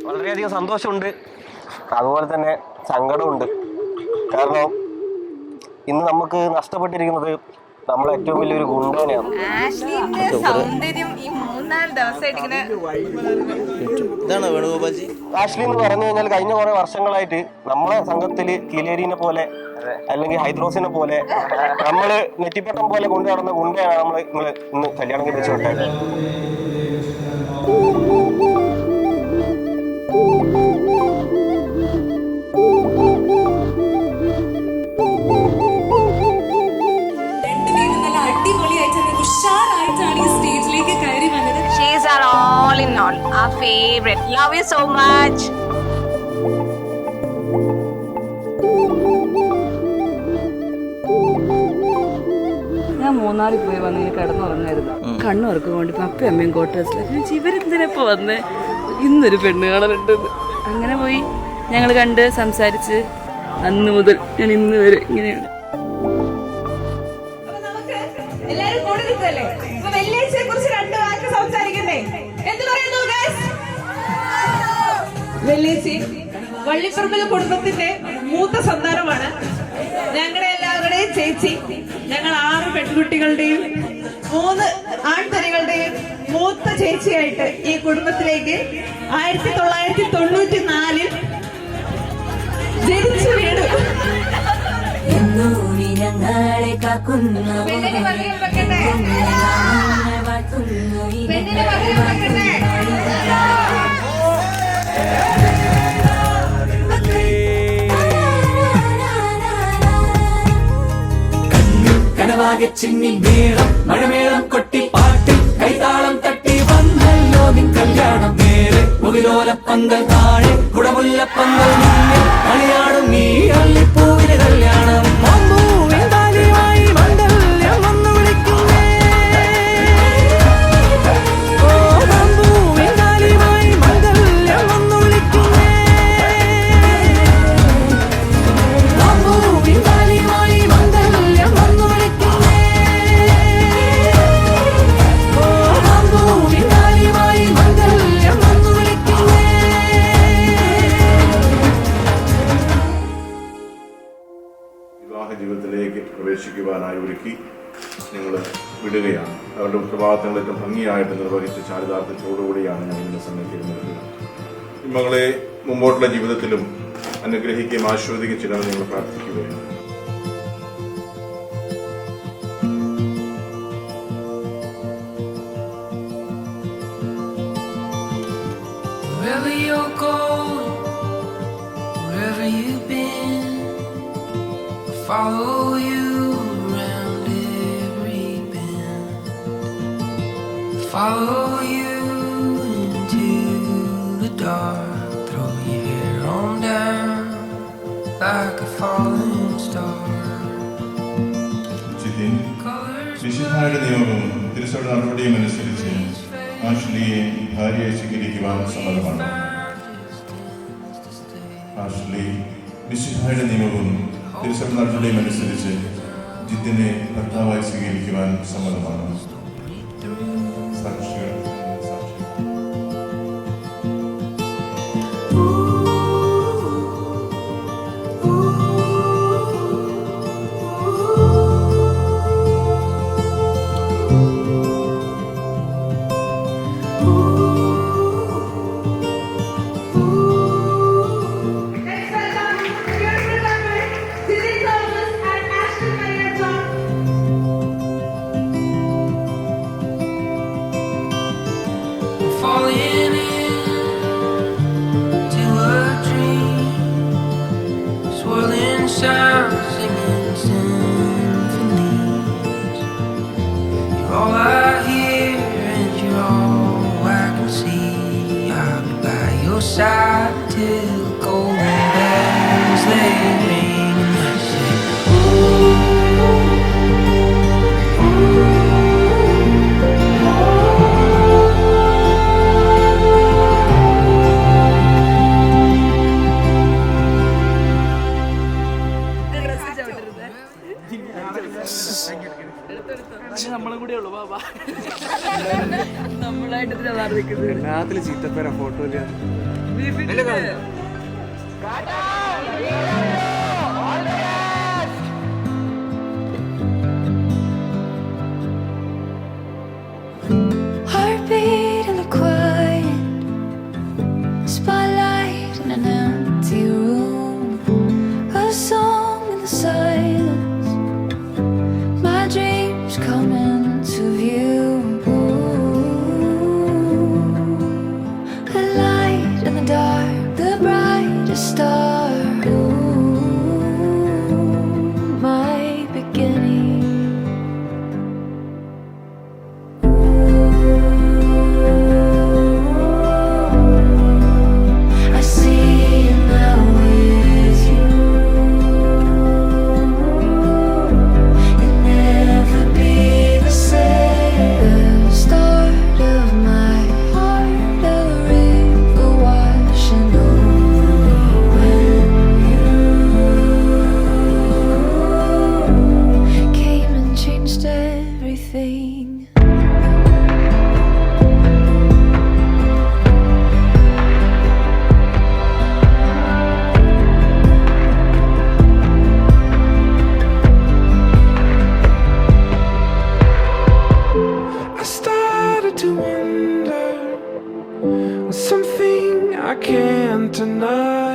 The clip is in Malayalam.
വളരെയധികം സന്തോഷമുണ്ട്, അതുപോലെ തന്നെ സങ്കടമുണ്ട്. കാരണം ഇന്ന് നമുക്ക് നഷ്ടപ്പെട്ടിരിക്കുന്നത് നമ്മളെ ഏറ്റവും വലിയൊരു ഗുണ്ടനെയാണ്. ആഷ്ലി എന്ന് പറഞ്ഞു കഴിഞ്ഞാൽ കഴിഞ്ഞ കുറെ വർഷങ്ങളായിട്ട് നമ്മളെ സംഘത്തില് കിലേരിനെ പോലെ അല്ലെങ്കിൽ ഹൈദ്രോസിനെ പോലെ നമ്മള് നെറ്റിപ്പട്ടം പോലെ കൊണ്ടു നടന്ന ഗുണ്ടയാണ് നമ്മള് ഇന്ന് കല്യാണം കഴിച്ചു വിട്ടത്. She's our all in all, our favorite. Love you so much. ഞാൻ മൂന്നാറിൽ പോയി വന്നിങ്ങനെ കിടന്നുറങ്ങായിരുന്നു. കണ്ണുറക്കം കൊണ്ട് പപ്പയും അമ്മയും കോട്ടേഴ്സിലൊക്കെ ഇവരെന്തിനപ്പോ വന്നേ, ഇന്നൊരു പെണ്ണ് കാണലുണ്ടെന്ന്. അങ്ങനെ പോയി ഞങ്ങൾ കണ്ട് സംസാരിച്ച് അന്ന് മുതൽ ഞാൻ ഇന്ന് വരെ ഇങ്ങനെയാണ്. വെള്ളിയേച്ചി വള്ളിപ്പറമ്പിലെ കുടുംബത്തിന്റെ മൂത്ത സന്താനമാണ്. ഞങ്ങളുടെ എല്ലാവരുടെയും ചേച്ചി. ഞങ്ങൾ 6 പെൺകുട്ടികളുടെയും 3 ആൺതരികളുടെയും മൂത്ത ചേച്ചിയായിട്ട് ഈ കുടുംബത്തിലേക്ക് 1994 ജനിച്ചു വീണു. കനവാകെ ചിന്നി മേളം മഴമേളം കൊട്ടി പാട്ടി കൈതാളം തട്ടി വന്നല്ലോ നിൻ കല്യാണം. നേരെ മുകിലോല പന്തൽ താഴെ കുടമുല്ല പന്തൽ മുന്നിൽ കളിയാടും നീ അള്ളിപ്പൂവിന് കല്യാണം. മണ്ഡലം വന്നു വിളിക്കുന്നേ, മണ്ഡലം വന്നു വിളിക്കുന്നേ. ജീവിതത്തിലേക്ക് പ്രവേശിക്കുവാനായി ഒരുക്കി നിങ്ങൾ വിടുകയാണ്. അവരുടെ ഉത്തരവാദിത്തങ്ങൾ ഏറ്റവും ഭംഗിയായിട്ട് നിർവഹിച്ച് ചാരിതാർത്ഥ്യത്തോടുകൂടിയാണ് ഞങ്ങൾ ഇന്ന് സന്നിധിക്കുന്നത്. മകളെ മുമ്പോട്ടുള്ള ജീവിതത്തിലും അനുഗ്രഹിക്കുകയും ആസ്വദിക്കുകയും ചെയ്യണമെന്ന് നിങ്ങൾ പ്രാർത്ഥിക്കുകയാണ്. Follow you around every bend. Follow you into the dark. Throw your hair on down like a falling star. വിശുദ്ധായുടെ നിയമവും തിരുസഭ നടപടിയും അനുസരിച്ച് ആഷ്ലിയെ ഭാര്യയെ സ്വീകരിക്കുവാൻ സമ്മതമാണ്. ആഷ്ലി വിശുദ്ധായുടെ നിയമവും തിരുസഭ നടപടിയും അനുസരിച്ച് ജിത്തിനെ ഭർത്താവായി സ്വീകരിക്കുവാൻ സമ്മതമാണ്. സാക്ഷികൾ side till golden bells they ring. I say, നമ്മളും കൂടെ ഉള്ളു ബാബാ നമ്മളായിട്ട് എല്ലാത്തിലും ചീത്തപ്പേരാ ഫോട്ടോയില്. Heartbeat in the quiet, spotlight in an empty room, a song in the silence, my dreams come into view. A light in the dark, the brightest star, my beginning. I see you now with you. You'll never be the same. The start of my heart, a river washing over you. Came and changed everything. I started to wonder something I can't deny.